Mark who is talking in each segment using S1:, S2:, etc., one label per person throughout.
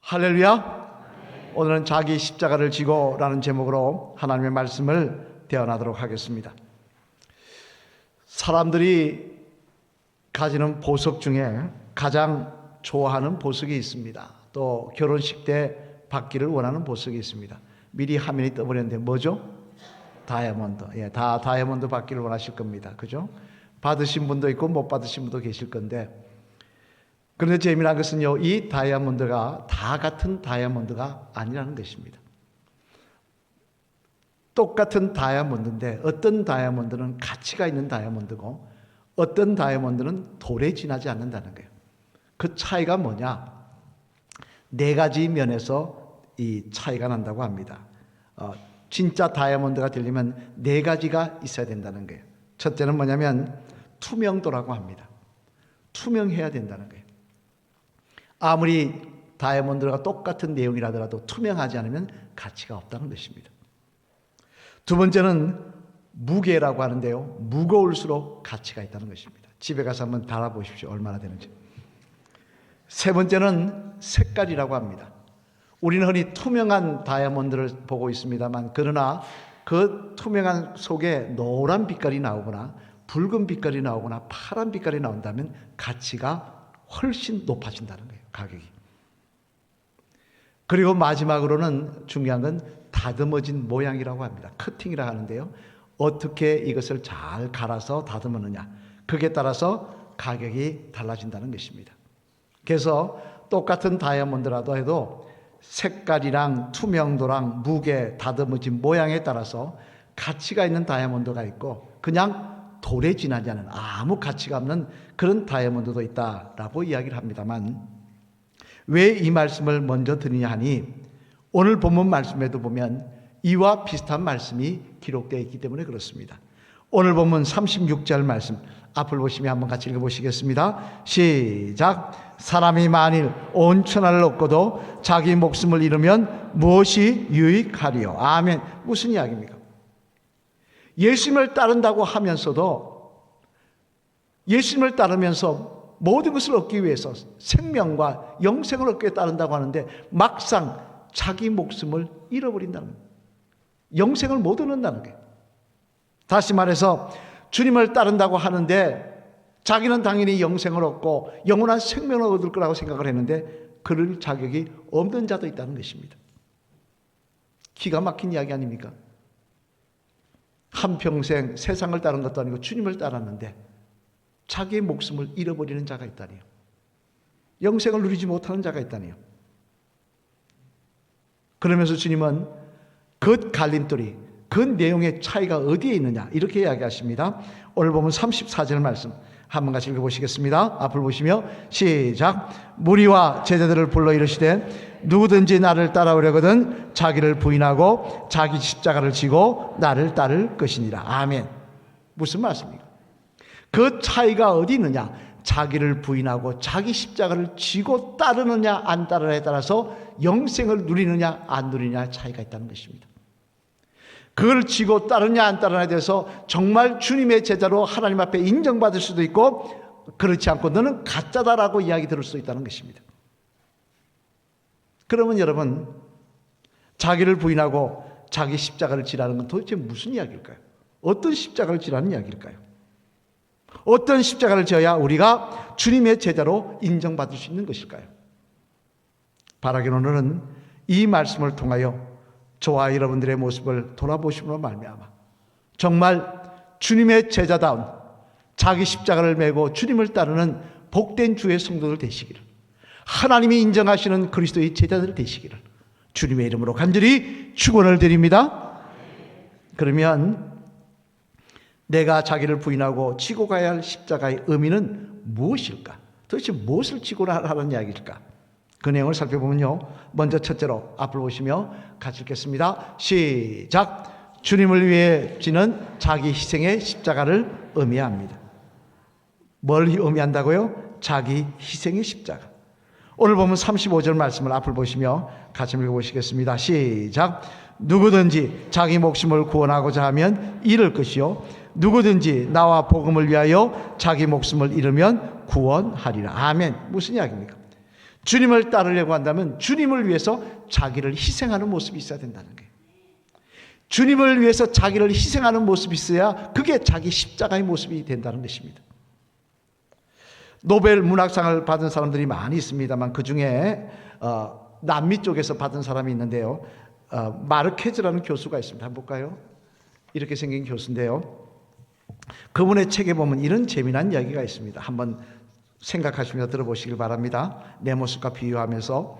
S1: 할렐루야. 오늘은 자기 십자가를 지고 라는 제목으로 하나님의 말씀을 대언하도록 하겠습니다. 사람들이 가지는 보석 중에 가장 좋아하는 보석이 있습니다. 또 결혼식 때 받기를 원하는 보석이 있습니다. 미리 화면이 떠버렸는데 뭐죠? 다이아몬드. 다 다이아몬드 받기를 원하실 겁니다. 그죠? 받으신 분도 있고 못 받으신 분도 계실 건데, 그런데 재미난 것은요, 이 다이아몬드가 다 같은 다이아몬드가 아니라는 것입니다. 똑같은 다이아몬드인데 어떤 다이아몬드는 가치가 있는 다이아몬드고 어떤 다이아몬드는 돌에 지나지 않는다는 거예요. 그 차이가 뭐냐? 네 가지 면에서 이 차이가 난다고 합니다. 진짜 다이아몬드가 되려면 네 가지가 있어야 된다는 거예요. 첫째는 뭐냐면 투명도라고 합니다. 투명해야 된다는 거예요. 아무리 다이아몬드가 똑같은 내용이라더라도 투명하지 않으면 가치가 없다는 것입니다. 두 번째는 무게라고 하는데요, 무거울수록 가치가 있다는 것입니다. 집에 가서 한번 달아보십시오. 얼마나 되는지. 세 번째는 색깔이라고 합니다. 우리는 흔히 투명한 다이아몬드를 보고 있습니다만, 그러나 그 투명한 속에 노란 빛깔이 나오거나 붉은 빛깔이 나오거나 파란 빛깔이 나온다면 가치가 훨씬 높아진다는 거예요, 가격이. 그리고 마지막으로는 중요한 건 다듬어진 모양이라고 합니다. 커팅이라고 하는데요, 어떻게 이것을 잘 갈아서 다듬었느냐, 그에 따라서 가격이 달라진다는 것입니다. 그래서 똑같은 다이아몬드라도 해도 색깔이랑 투명도랑 무게, 다듬어진 모양에 따라서 가치가 있는 다이아몬드가 있고 그냥 돌에 지나지 않은 아무 가치가 없는 그런 다이아몬드도 있다라고 이야기를 합니다만, 왜 이 말씀을 먼저 드리냐 하니, 오늘 본문 말씀에도 보면 이와 비슷한 말씀이 기록되어 있기 때문에 그렇습니다. 오늘 본문 36절 말씀 앞을 보시면 한번 같이 읽어보시겠습니다. 시작. 사람이 만일 온 천하를 얻고도 자기 목숨을 잃으면 무엇이 유익하리요? 아멘. 무슨 이야기입니까? 예수님을 따른다고 하면서도, 예수님을 따르면서 모든 것을 얻기 위해서 생명과 영생을 얻기 위해 따른다고 하는데 막상 자기 목숨을 잃어버린다는 거예요. 영생을 못 얻는다는 거예요. 다시 말해서 주님을 따른다고 하는데 자기는 당연히 영생을 얻고 영원한 생명을 얻을 거라고 생각을 했는데 그럴 자격이 없는 자도 있다는 것입니다. 기가 막힌 이야기 아닙니까? 한평생 세상을 따른 것도 아니고 주님을 따랐는데 자기의 목숨을 잃어버리는 자가 있다니요. 영생을 누리지 못하는 자가 있다니요. 그러면서 주님은 그 갈림돌이, 그 내용의 차이가 어디에 있느냐 이렇게 이야기하십니다. 오늘 보면 34절 말씀 한번 같이 읽어보시겠습니다. 앞을 보시며 시작. 무리와 제자들을 불러 이르시되 누구든지 나를 따라오려거든 자기를 부인하고 자기 십자가를 지고 나를 따를 것이니라. 아멘. 무슨 말씀입니까? 그 차이가 어디 있느냐? 자기를 부인하고 자기 십자가를 지고 따르느냐 안 따르느냐에 따라서 영생을 누리느냐 안 누리느냐의 차이가 있다는 것입니다. 그걸 지고 따르냐 안 따르냐에 대해서 정말 주님의 제자로 하나님 앞에 인정받을 수도 있고, 그렇지 않고 너는 가짜다라고 이야기 들을 수 있다는 것입니다. 그러면 여러분, 자기를 부인하고 자기 십자가를 지라는 건 도대체 무슨 이야기일까요? 어떤 십자가를 지라는 이야기일까요? 어떤 십자가를 지어야 우리가 주님의 제자로 인정받을 수 있는 것일까요? 바라기는 오늘은 이 말씀을 통하여 저와 여러분들의 모습을 돌아보심으로 말미암아 정말 주님의 제자다운 자기 십자가를 메고 주님을 따르는 복된 주의 성도들 되시기를, 하나님이 인정하시는 그리스도의 제자들 되시기를 주님의 이름으로 간절히 축원을 드립니다. 그러면 내가 자기를 부인하고 지고 가야 할 십자가의 의미는 무엇일까? 도대체 무엇을 지고 하라는 이야기일까? 그 내용을 살펴보면요, 먼저 첫째로 앞을 보시며 같이 읽겠습니다. 시작. 주님을 위해 지는 자기 희생의 십자가를 의미합니다. 뭘 의미한다고요? 자기 희생의 십자가. 오늘 보면 35절 말씀을 앞을 보시며 같이 읽어보시겠습니다. 시작. 누구든지 자기 목숨을 구원하고자 하면 잃을 것이요 누구든지 나와 복음을 위하여 자기 목숨을 잃으면 구원하리라. 아멘. 무슨 이야기입니까? 주님을 따르려고 한다면 주님을 위해서 자기를 희생하는 모습이 있어야 된다는 거예요. 주님을 위해서 자기를 희생하는 모습이 있어야 그게 자기 십자가의 모습이 된다는 것입니다. 노벨 문학상을 받은 사람들이 많이 있습니다만 그 중에 남미 쪽에서 받은 사람이 있는데요. 마르케즈라는 교수가 있습니다. 한번 볼까요? 이렇게 생긴 교수인데요. 그분의 책에 보면 이런 재미난 이야기가 있습니다. 한번 생각하시며 들어보시길 바랍니다. 내 모습과 비유하면서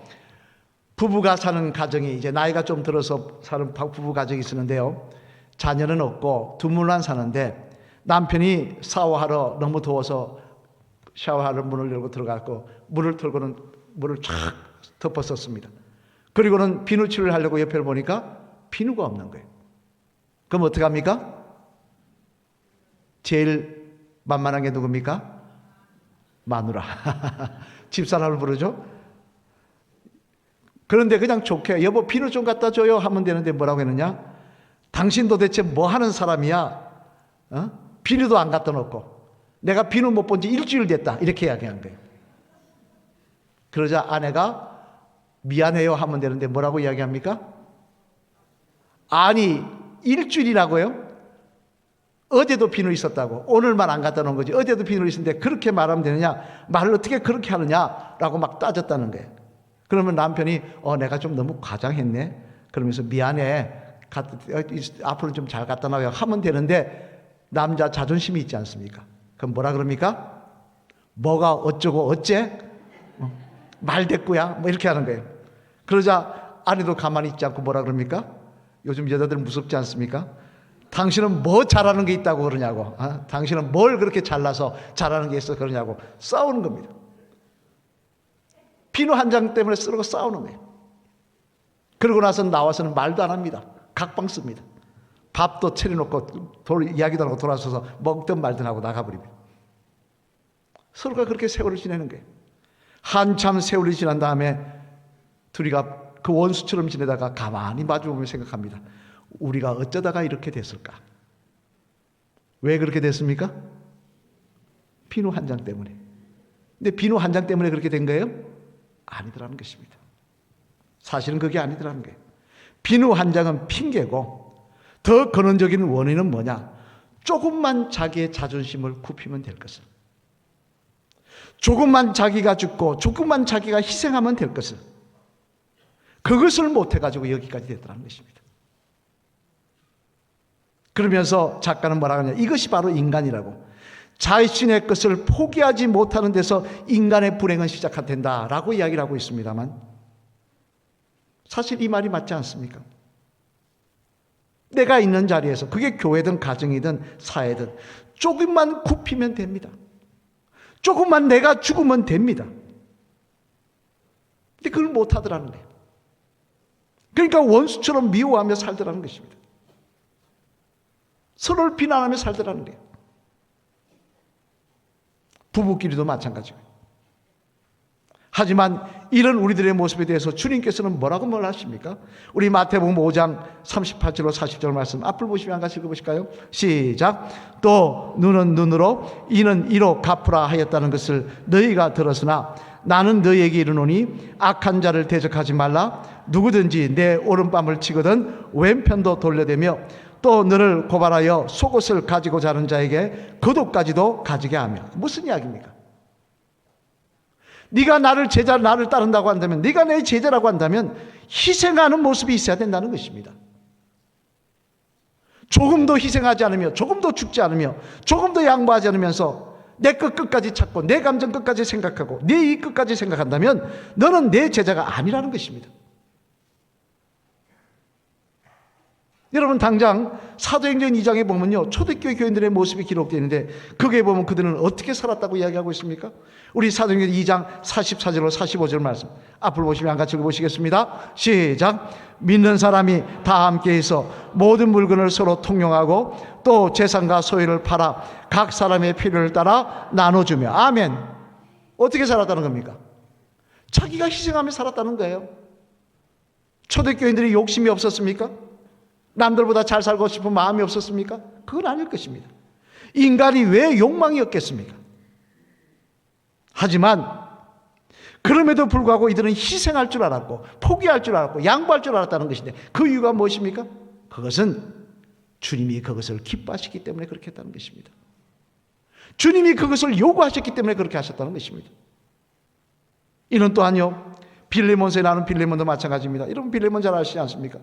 S1: 부부가 사는 가정이 이제 나이가 좀 들어서 사는 부부 가정이 있었는데요. 자녀는 없고 둘만 사는데 남편이 샤워하러 너무 더워서 샤워하러 문을 열고 들어갔고 물을 털고는 물을 쫙 덮었었습니다. 그리고는 비누칠을 하려고 옆에 보니까 비누가 없는 거예요. 그럼 어떻게 합니까? 제일 만만한 게 누굽니까? 마누라. 집사람을 부르죠. 그런데 그냥 좋게 여보 비누 좀 갖다 줘요 하면 되는데 뭐라고 했느냐? 당신 도대체 뭐 하는 사람이야? 비누도 안 갖다 놓고 내가 비누 못 본 지 일주일 됐다 이렇게 이야기한 거예요. 그러자 아내가 미안해요 하면 되는데 뭐라고 이야기합니까? 아니 일주일이라고요? 어제도 비누 있었다고 오늘만 안 갖다 놓은 거지 어제도 비누 있었는데 그렇게 말하면 되느냐? 말을 어떻게 그렇게 하느냐라고 막 따졌다는 거예요. 그러면 남편이 내가 좀 너무 과장했네 그러면서 미안해 앞으로 좀 잘 갖다 놔요 하면 되는데 남자 자존심이 있지 않습니까? 그럼 뭐라 그럽니까? 뭐가 어쩌고 어째? 말대꾸야 뭐 이렇게 하는 거예요. 그러자 아내도 가만히 있지 않고 뭐라 그럽니까? 요즘 여자들 무섭지 않습니까? 당신은 뭐 잘하는 게 있다고 그러냐고 당신은 뭘 그렇게 잘나서 잘하는 게 있어 그러냐고 싸우는 겁니다. 비누 한 장 때문에 서로 싸우는 거예요. 그러고 나서 나와서는 말도 안 합니다. 각방 씁니다. 밥도 차려놓고 이야기도 안 하고 돌아서서 먹든 말든 하고 나가버립니다. 서로가 그렇게 세월을 지내는 거예요. 한참 세월이 지난 다음에 둘이가 그 원수처럼 지내다가 가만히 마주보며 생각합니다. 우리가 어쩌다가 이렇게 됐을까? 왜 그렇게 됐습니까? 비누 한 장 때문에. 근데 비누 한 장 때문에 그렇게 된 거예요? 아니더라는 것입니다. 사실은 그게 아니더라는 거예요. 비누 한 장은 핑계고 더 근원적인 원인은 뭐냐? 조금만 자기의 자존심을 굽히면 될 것을, 조금만 자기가 죽고 조금만 자기가 희생하면 될 것을, 그것을 못해가지고 여기까지 됐다는 것입니다. 그러면서 작가는 뭐라 하냐? 이것이 바로 인간이라고. 자신의 것을 포기하지 못하는 데서 인간의 불행은 시작된다 라고 이야기를 하고 있습니다만 사실 이 말이 맞지 않습니까? 내가 있는 자리에서 그게 교회든 가정이든 사회든 조금만 굽히면 됩니다. 조금만 내가 죽으면 됩니다. 근데 그걸 못하더라는 거예요. 그러니까 원수처럼 미워하며 살더라는 것입니다. 서로를 비난하며 살더라는 거예요. 부부끼리도 마찬가지고요. 하지만 이런 우리들의 모습에 대해서 주님께서는 뭐라고 말하십니까? 우리 마태복음 5장 38절로 40절 말씀 앞을 보시면 한 가지 읽어보실까요? 시작. 또 눈은 눈으로 이는 이로 갚으라 하였다는 것을 너희가 들었으나 나는 너희에게 이르노니 악한 자를 대적하지 말라. 누구든지 내 오른뺨을 치거든 왼편도 돌려대며 또 너를 고발하여 속옷을 가지고자 하는 자에게 겉옷까지도 가지게 하며. 무슨 이야기입니까? 네가 나를 따른다고 한다면, 네가 내 제자라고 한다면 희생하는 모습이 있어야 된다는 것입니다. 조금도 희생하지 않으며, 조금도 죽지 않으며, 조금도 양보하지 않으면서 내 것 끝까지 찾고 내 감정 끝까지 생각하고 내 이익 끝까지 생각한다면 너는 내 제자가 아니라는 것입니다. 여러분 당장 사도행전 2장에 보면요, 초대교회 교인들의 모습이 기록되어 있는데 거기에 보면 그들은 어떻게 살았다고 이야기하고 있습니까? 우리 사도행전 2장 44절로 45절 말씀 앞을 보시면 같이 읽어보시겠습니다. 시작. 믿는 사람이 다 함께해서 모든 물건을 서로 통용하고 또 재산과 소유를 팔아 각 사람의 필요를 따라 나눠주며. 아멘. 어떻게 살았다는 겁니까? 자기가 희생하며 살았다는 거예요. 초대교인들이 욕심이 없었습니까? 남들보다 잘 살고 싶은 마음이 없었습니까? 그건 아닐 것입니다. 인간이 왜 욕망이 없겠습니까? 하지만 그럼에도 불구하고 이들은 희생할 줄 알았고 포기할 줄 알았고 양보할 줄 알았다는 것인데 그 이유가 무엇입니까? 그것은 주님이 그것을 기뻐하시기 때문에 그렇게 했다는 것입니다. 주님이 그것을 요구하셨기 때문에 그렇게 하셨다는 것입니다. 이는 또한요, 빌레몬서에 나오는 빌레몬도 마찬가지입니다. 여러분 빌레몬 잘 아시지 않습니까?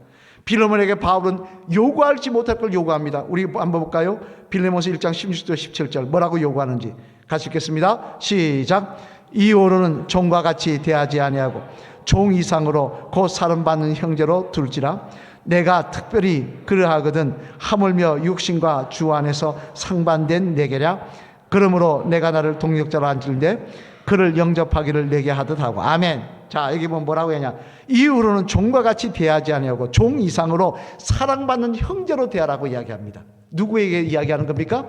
S1: 빌레몬에게 바울은 요구하지 못할 걸 요구합니다. 우리 한번 볼까요? 빌레몬서 1장 16절 17절 뭐라고 요구하는지 같이 읽겠습니다. 시작. 이후로는 종과 같이 대하지 아니하고 종 이상으로 곧 사름받는 형제로 둘지라. 내가 특별히 그러하거든 하물며 육신과 주 안에서 상반된 내게랴. 그러므로 내가 나를 동력자로 앉을때 그를 영접하기를 내게 하듯 하고. 아멘. 자, 여기 보면 뭐라고 하냐. 이후로는 종과 같이 대하지 아니하고 종 이상으로 사랑받는 형제로 대하라고 이야기합니다. 누구에게 이야기하는 겁니까?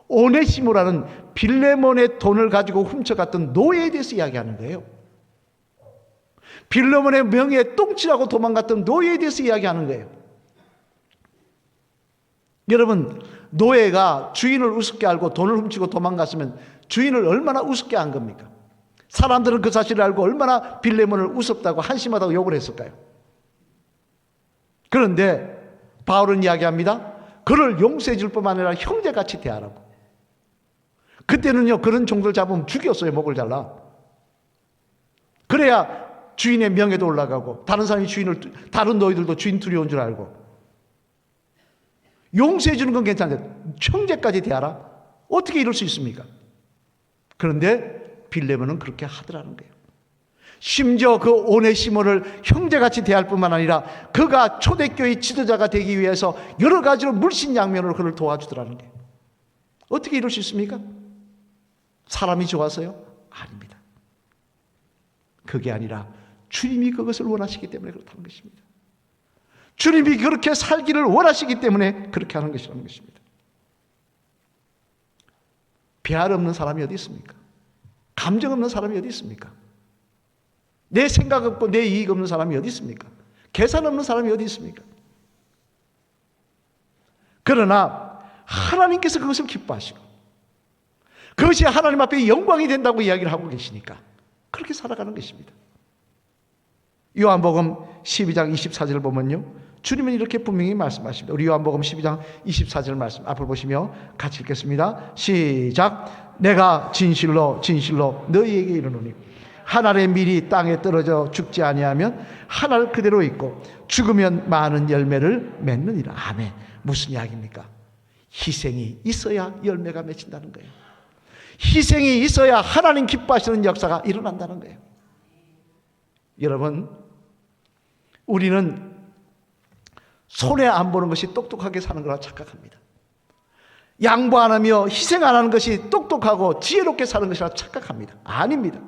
S1: 오네시모라는 빌레몬의 돈을 가지고 훔쳐갔던 노예에 대해서 이야기하는 거예요. 빌레몬의 명예에 똥칠하고 도망갔던 노예에 대해서 이야기하는 거예요. 여러분, 노예가 주인을 우습게 알고 돈을 훔치고 도망갔으면 주인을 얼마나 우습게 한 겁니까? 사람들은 그 사실을 알고 얼마나 빌레몬을 우습다고 한심하다고 욕을 했을까요? 그런데 바울은 이야기합니다. 그를 용서해 줄 뿐만 아니라 형제같이 대하라고. 그때는요, 그런 종들 잡으면 죽였어요. 목을 잘라. 그래야 주인의 명예도 올라가고 다른 사람이 다른 노예들도 주인 두려운 줄 알고. 용서해 주는 건 괜찮은데 형제까지 대하라? 어떻게 이럴 수 있습니까? 그런데 빌레몬은 그렇게 하더라는 거예요. 심지어 그 오네시모를 형제같이 대할 뿐만 아니라 그가 초대교회 지도자가 되기 위해서 여러 가지로 물신양면으로 그를 도와주더라는 거예요. 어떻게 이럴 수 있습니까? 사람이 좋아서요? 아닙니다. 그게 아니라 주님이 그것을 원하시기 때문에 그렇다는 것입니다. 주님이 그렇게 살기를 원하시기 때문에 그렇게 하는 것이라는 것입니다. 배알 없는 사람이 어디 있습니까? 감정 없는 사람이 어디 있습니까? 내 생각 없고 내 이익 없는 사람이 어디 있습니까? 계산 없는 사람이 어디 있습니까? 그러나 하나님께서 그것을 기뻐하시고 그것이 하나님 앞에 영광이 된다고 이야기를 하고 계시니까 그렇게 살아가는 것입니다. 요한복음 12장 24절을 보면요, 주님은 이렇게 분명히 말씀하십니다. 우리 요한복음 12장 24절 말씀 앞을 보시며 같이 읽겠습니다. 시작. 내가 진실로 진실로 너희에게 이르노니 한 알의 밀이 땅에 떨어져 죽지 아니하면 한 알 그대로 있고 죽으면 많은 열매를 맺느니라. 아멘. 무슨 이야기입니까? 희생이 있어야 열매가 맺힌다는 거예요. 희생이 있어야 하나님 기뻐하시는 역사가 일어난다는 거예요. 여러분, 우리는 손해 안 보는 것이 똑똑하게 사는 거라 착각합니다. 양보 안 하며 희생 안 하는 것이 똑똑하고 지혜롭게 사는 것이라 착각합니다. 아닙니다.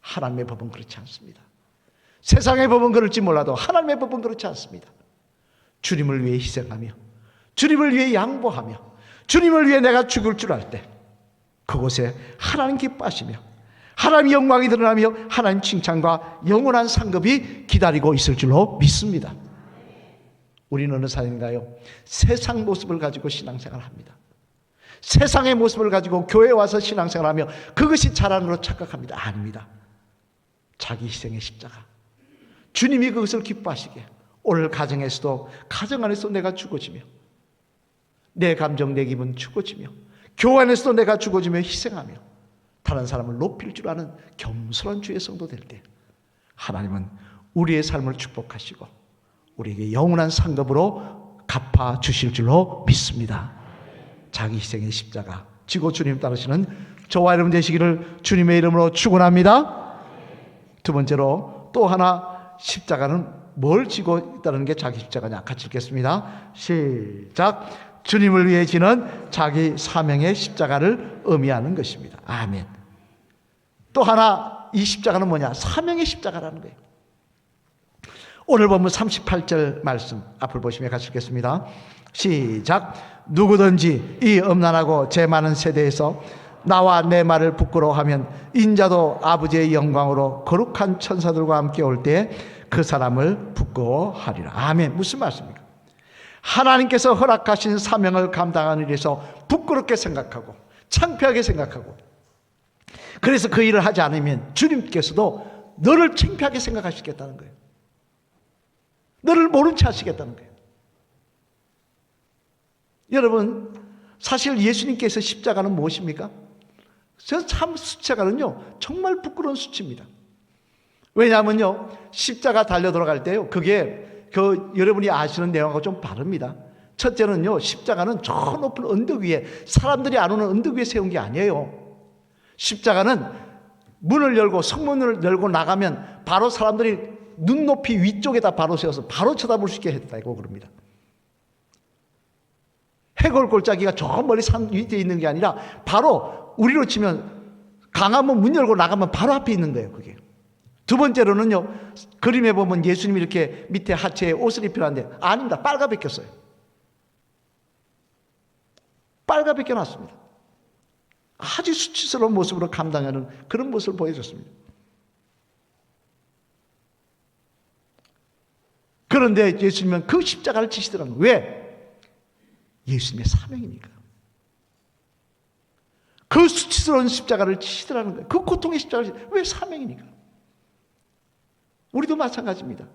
S1: 하나님의 법은 그렇지 않습니다. 세상의 법은 그럴지 몰라도 하나님의 법은 그렇지 않습니다. 주님을 위해 희생하며 주님을 위해 양보하며 주님을 위해 내가 죽을 줄 알 때 그곳에 하나님 기뻐하시며 하나님의 영광이 드러나며 하나님 칭찬과 영원한 상급이 기다리고 있을 줄로 믿습니다. 우리는 어느 사람인가요? 세상 모습을 가지고 신앙생활을 합니다. 세상의 모습을 가지고 교회에 와서 신앙생활을 하며 그것이 자랑으로 착각합니다. 아닙니다. 자기 희생의 십자가, 주님이 그것을 기뻐하시게 오늘 가정 안에서도 내가 죽어지며 내 감정 내 기분 죽어지며 교회 안에서도 내가 죽어지며 희생하며 다른 사람을 높일 줄 아는 겸손한 주의 성도 될 때 하나님은 우리의 삶을 축복하시고 우리에게 영원한 상급으로 갚아 주실 줄로 믿습니다. 자기 희생의 십자가 지고 주님 따르시는 저와 여러분 되시기를 주님의 이름으로 축원합니다. 두 번째로 또 하나 십자가는 뭘 지고 있다는 게 자기 십자가냐? 같이 읽겠습니다. 시작. 주님을 위해 지는 자기 사명의 십자가를 의미하는 것입니다. 아멘. 또 하나 이 십자가는 뭐냐? 사명의 십자가라는 거예요. 오늘 보면 38절 말씀 앞을 보시면 같이 읽겠습니다. 시작. 누구든지 이 음란하고 죄 많은 세대에서 나와 내 말을 부끄러워하면 인자도 아버지의 영광으로 거룩한 천사들과 함께 올 때 그 사람을 부끄러워하리라. 아멘. 무슨 말씀입니까? 하나님께서 허락하신 사명을 감당하는 일에서 부끄럽게 생각하고 창피하게 생각하고 그래서 그 일을 하지 않으면 주님께서도 너를 창피하게 생각하시겠다는 거예요. 너를 모른 채 하시겠다는 거예요. 여러분, 사실 예수님께서 십자가는 무엇입니까? 참 십자가는요, 정말 부끄러운 수치입니다. 왜냐하면요, 십자가 달려 들어갈 때요, 그게 여러분이 아시는 내용하고 좀 다릅니다. 첫째는요, 십자가는 저 높은 언덕 위에, 사람들이 안 오는 언덕 위에 세운 게 아니에요. 십자가는 문을 열고 성문을 열고 나가면 바로 사람들이 눈높이 위쪽에다 바로 세워서 바로 쳐다볼 수 있게 했다고 그럽니다. 해골 골짜기가 저 멀리 산 위에 있는 게 아니라 바로 우리로 치면 강화문 문 열고 나가면 바로 앞에 있는 거예요, 그게. 두 번째로는요, 그림에 보면 예수님이 이렇게 밑에 하체에 옷을 입히는데 아닙니다. 빨가벗겼어요. 빨가벗겨놨습니다. 아주 수치스러운 모습으로 감당하는 그런 모습을 보여줬습니다. 그런데 예수님은 그 십자가를 지시더라고요. 왜? 예수님의 사명이니까. 그 수치스러운 십자가를 지시더라는 거예요. 그 고통의 십자가를 왜? 사명이니까. 우리도 마찬가지입니다.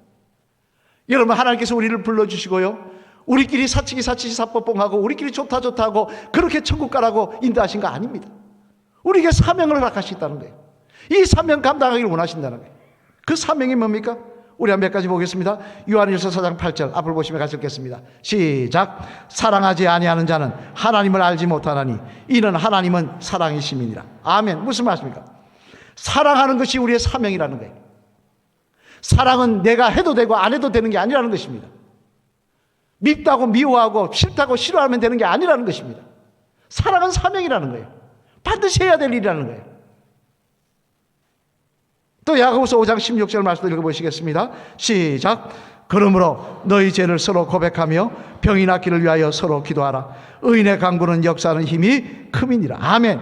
S1: 여러분, 하나님께서 우리를 불러주시고요, 우리끼리 사치기 사치기 사뽀뽕하고 우리끼리 좋다 좋다 하고 그렇게 천국 가라고 인도하신 거 아닙니다. 우리에게 사명을 허락하시다는 거예요. 이 사명 감당하기를 원하신다는 거예요. 그 사명이 뭡니까? 우리 한 몇 가지 보겠습니다. 요한일서 4장 8절 앞을 보시면 같이 읽겠습니다. 시작. 사랑하지 아니하는 자는 하나님을 알지 못하나니 이는 하나님은 사랑이심이니라. 아멘. 무슨 말씀입니까? 사랑하는 것이 우리의 사명이라는 거예요. 사랑은 내가 해도 되고 안 해도 되는 게 아니라는 것입니다. 밉다고 미워하고 싫다고 싫어하면 되는 게 아니라는 것입니다. 사랑은 사명이라는 거예요. 반드시 해야 될 일이라는 거예요. 또 야고보서 5장 16절 말씀 읽어보시겠습니다. 시작. 그러므로 너희 죄를 서로 고백하며 병이 낫기를 위하여 서로 기도하라. 의인의 강구는 역사하는 힘이 큼이니라. 아멘.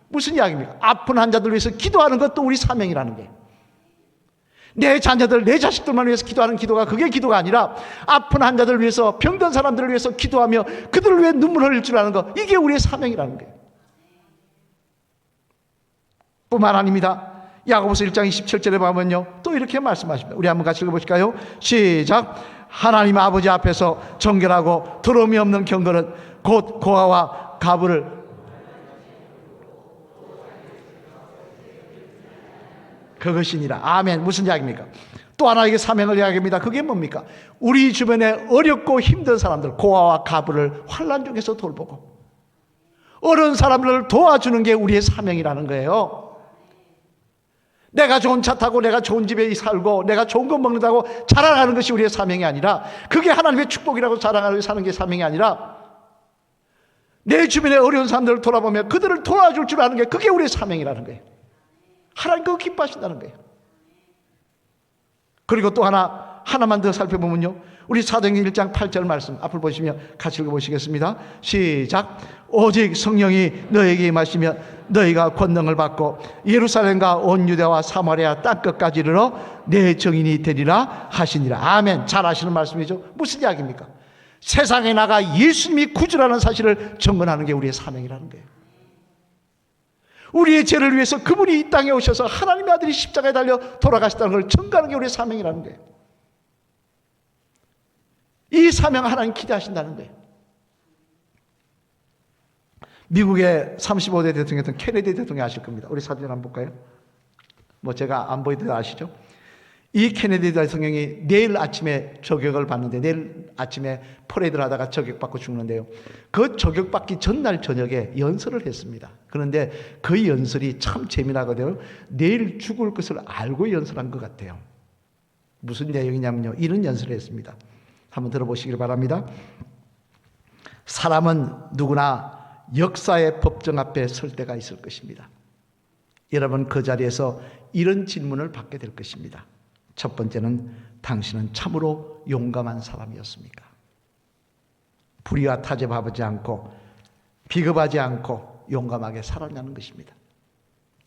S1: 무슨 이야기입니까? 아픈 환자들 위해서 기도하는 것도 우리 사명이라는 거예요. 내 자녀들, 내 자식들만 위해서 기도하는 기도가 그게 기도가 아니라 아픈 환자들을 위해서, 병든 사람들을 위해서 기도하며 그들을 위해 눈물을 흘릴 줄 아는 것, 이게 우리의 사명이라는 거예요. 뿐만 아닙니다. 야고보서 1장 27절에 보면요, 또 이렇게 말씀하십니다. 우리 한번 같이 읽어보실까요? 시작. 하나님 아버지 앞에서 정결하고 더러움이 없는 경건은 곧 고아와 가부를 그것이니라. 아멘. 무슨 이야기입니까? 또 하나에게 사명을 이야기합니다. 그게 뭡니까? 우리 주변에 어렵고 힘든 사람들, 고아와 가부를 환난 중에서 돌보고 어려운 사람들을 도와주는 게 우리의 사명이라는 거예요. 내가 좋은 차 타고 내가 좋은 집에 살고 내가 좋은 거 먹는다고 자랑하는 것이 우리의 사명이 아니라, 그게 하나님의 축복이라고 자랑하고 사는 게 사명이 아니라, 내 주변에 어려운 사람들을 돌아보며 그들을 도와줄 줄 아는 게 그게 우리의 사명이라는 거예요. 하나님 그거 기뻐하신다는 거예요. 그리고 또 하나만 더 살펴보면요, 우리 사도행전 1장 8절 말씀 앞을 보시면 같이 읽어보시겠습니다. 시작. 오직 성령이 너에게 임하시면 너희가 권능을 받고 예루살렘과 온 유대와 사마리아 땅끝까지 이르러 내 증인이 되리라 하시니라. 아멘. 잘 아시는 말씀이죠. 무슨 이야기입니까? 세상에 나가 예수님이 구주라는 사실을 증언하는 게 우리의 사명이라는 거예요. 우리의 죄를 위해서 그분이 이 땅에 오셔서 하나님의 아들이 십자가에 달려 돌아가셨다는 걸 증거하는 게 우리의 사명이라는 거예요. 이 사명 하나님 기대하신다는 거예요. 미국의 35대 대통령이었던 케네디 대통령 아실 겁니다. 우리 사진 한번 볼까요? 제가 안 보이더라도 아시죠? 이 케네디 대통령이 내일 아침에 저격을 받는데, 내일 아침에 퍼레이드를 하다가 저격받고 죽는데요, 그 저격받기 전날 저녁에 연설을 했습니다. 그런데 그 연설이 참 재미나거든요. 내일 죽을 것을 알고 연설한 것 같아요. 무슨 내용이냐면요, 이런 연설을 했습니다. 한번 들어보시길 바랍니다. 사람은 누구나 역사의 법정 앞에 설 때가 있을 것입니다. 여러분, 그 자리에서 이런 질문을 받게 될 것입니다. 첫 번째는, 당신은 참으로 용감한 사람이었습니까? 불의와 타협하지 않고 비겁하지 않고 용감하게 살았냐는 것입니다.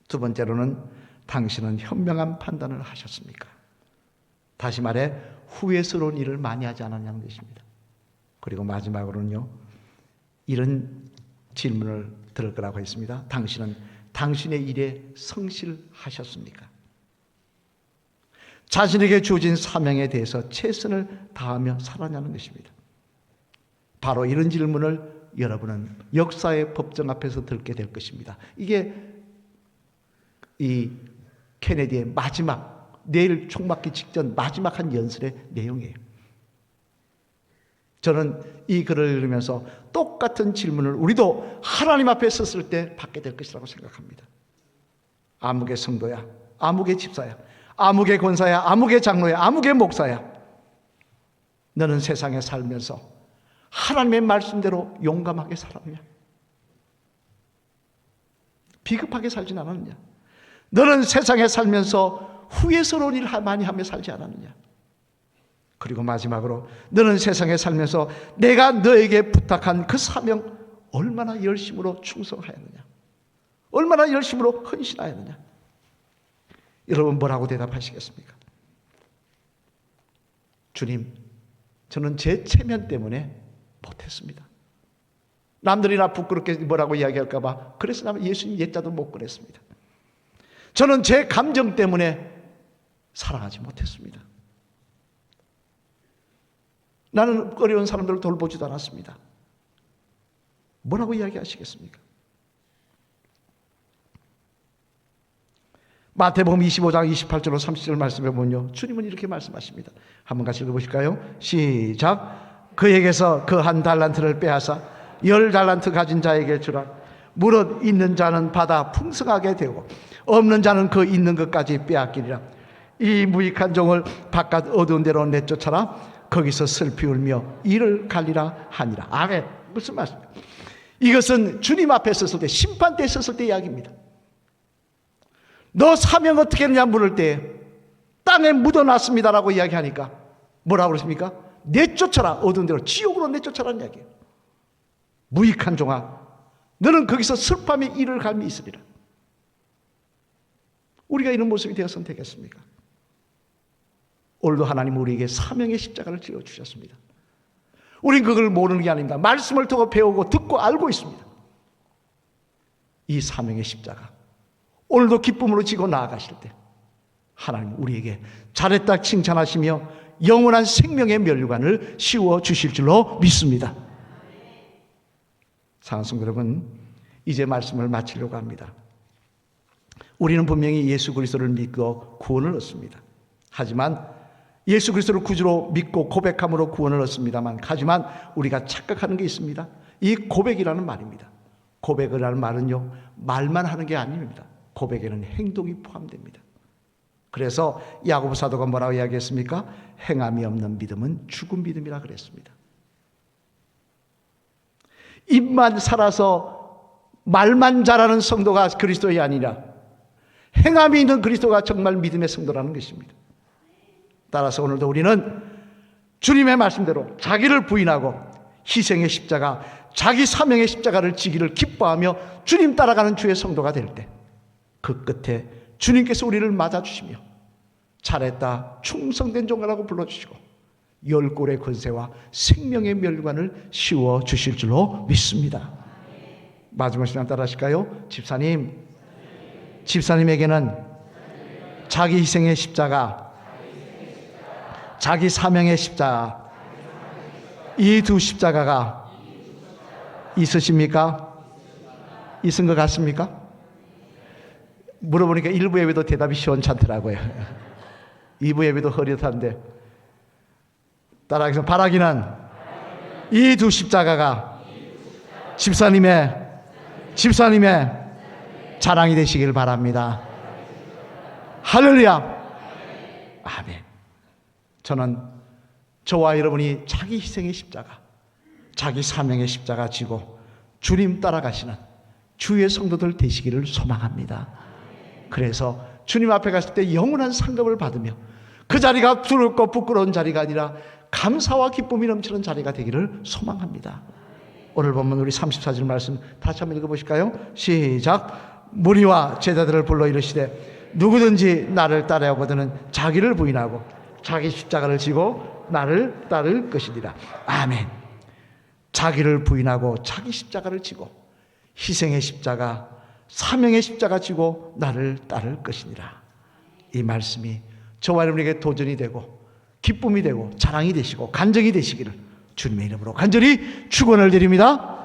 S1: 두 번째로는, 당신은 현명한 판단을 하셨습니까? 다시 말해 후회스러운 일을 많이 하지 않았냐는 것입니다. 그리고 마지막으로는요, 이런 질문을 들을 거라고 했습니다. 당신은 당신의 일에 성실하셨습니까? 자신에게 주어진 사명에 대해서 최선을 다하며 살아가는 것입니다. 바로 이런 질문을 여러분은 역사의 법정 앞에서 듣게 될 것입니다. 이게 이 케네디의 마지막, 내일 총 맞기 직전 마지막 한 연설의 내용이에요. 저는 이 글을 읽으면서 똑같은 질문을 우리도 하나님 앞에 섰을 때 받게 될 것이라고 생각합니다. 아무개 성도야, 아무개 집사야, 아무개 권사야, 아무개 장로야, 아무개 목사야, 너는 세상에 살면서 하나님의 말씀대로 용감하게 살았냐? 비겁하게 살진 않았느냐? 너는 세상에 살면서 후회스러운 일 많이 하며 살지 않았느냐? 그리고 마지막으로 너는 세상에 살면서 내가 너에게 부탁한 그 사명 얼마나 열심으로 충성하였느냐? 얼마나 열심으로 헌신하였느냐? 여러분 뭐라고 대답하시겠습니까? 주님, 저는 제 체면 때문에 못했습니다. 남들이 나 부끄럽게 뭐라고 이야기할까 봐 그래서 나 예수님 옛자도 못 그랬습니다. 저는 제 감정 때문에 사랑하지 못했습니다. 나는 어려운 사람들을 돌보지도 않았습니다. 뭐라고 이야기하시겠습니까? 마태복음 25장 28절로 30절 말씀해 보면요, 주님은 이렇게 말씀하십니다. 한번 같이 읽어보실까요? 시작. 그에게서 그 한 달란트를 빼앗아 10달란트 가진 자에게 주라. 무릇 있는 자는 받아 풍성하게 되고 없는 자는 그 있는 것까지 빼앗기리라. 이 무익한 종을 바깥 어두운 데로 내쫓아라. 거기서 슬피 울며 이를 갈리라 하니라. 아멘. 무슨 말씀입니까? 이것은 주님 앞에 섰을 때, 심판대에 섰을 때 이야기입니다. 너 사명 어떻게 했느냐 물을 때 땅에 묻어놨습니다라고 이야기하니까 뭐라고 그랬습니까? 내쫓아라. 어두운 데로, 지옥으로 내쫓아라는 이야기예요. 무익한 종아, 너는 거기서 슬픔의 이를 갈미 있으리라. 우리가 이런 모습이 되어서는 되겠습니까? 오늘도 하나님 우리에게 사명의 십자가를 지어주셨습니다. 우린 그걸 모르는 게 아닙니다. 말씀을 통해 배우고 듣고 알고 있습니다. 이 사명의 십자가, 오늘도 기쁨으로 지고 나아가실 때 하나님 우리에게 잘했다 칭찬하시며 영원한 생명의 면류관을 씌워 주실 줄로 믿습니다. 사랑하는 성도 여러분, 이제 말씀을 마치려고 합니다. 우리는 분명히 예수 그리스도를 믿고 구원을 얻습니다. 하지만 예수 그리스도를 구주로 믿고 고백함으로 구원을 얻습니다만, 하지만 우리가 착각하는 게 있습니다. 이 고백이라는 말입니다. 고백이라는 말은요, 말만 하는 게 아닙니다. 고백에는 행동이 포함됩니다. 그래서 야고보 사도가 뭐라고 이야기했습니까? 행함이 없는 믿음은 죽은 믿음이라 그랬습니다. 입만 살아서 말만 잘하는 성도가 그리스도의 아니라 행함이 있는 그리스도가 정말 믿음의 성도라는 것입니다. 따라서 오늘도 우리는 주님의 말씀대로 자기를 부인하고 희생의 십자가, 자기 사명의 십자가를 지기를 기뻐하며 주님 따라가는 주의 성도가 될 때, 그 끝에 주님께서 우리를 맞아주시며 잘했다 충성된 종아라고 불러주시고 열골의 권세와 생명의 멸관을 씌워 주실 줄로 믿습니다. 마지막 시간 따라 하실까요? 집사님에게는 자기 희생의 십자가, 자기 사명의 십자가, 이 두 십자가가 있으십니까? 있은 것 같습니까? 물어보니까 1부 예배도 대답이 시원찮더라고요. 2부 예배도 흐릿한데, 따라하겠습니다. 바라기는 이 두 십자가가 집사님의 자랑이 되시길 바랍니다. 할렐루야. 아멘. 저는 저와 여러분이 자기 희생의 십자가, 자기 사명의 십자가 지고 주님 따라가시는 주의 성도들 되시기를 소망합니다. 그래서 주님 앞에 갔을 때 영원한 상급을 받으며 그 자리가 두렵고 부끄러운 자리가 아니라 감사와 기쁨이 넘치는 자리가 되기를 소망합니다. 오늘 보면 우리 34절 말씀 다시 한번 읽어보실까요? 시작. 무리와 제자들을 불러 이르시되 누구든지 나를 따르려거든 자기를 부인하고 자기 십자가를 지고 나를 따를 것이니라. 아멘. 자기를 부인하고 자기 십자가를 지고 희생의 십자가, 사명의 십자가 지고 나를 따를 것이니라. 이 말씀이 저와 여러분에게 도전이 되고 기쁨이 되고 자랑이 되시고 간증이 되시기를 주님의 이름으로 간절히 축원을 드립니다.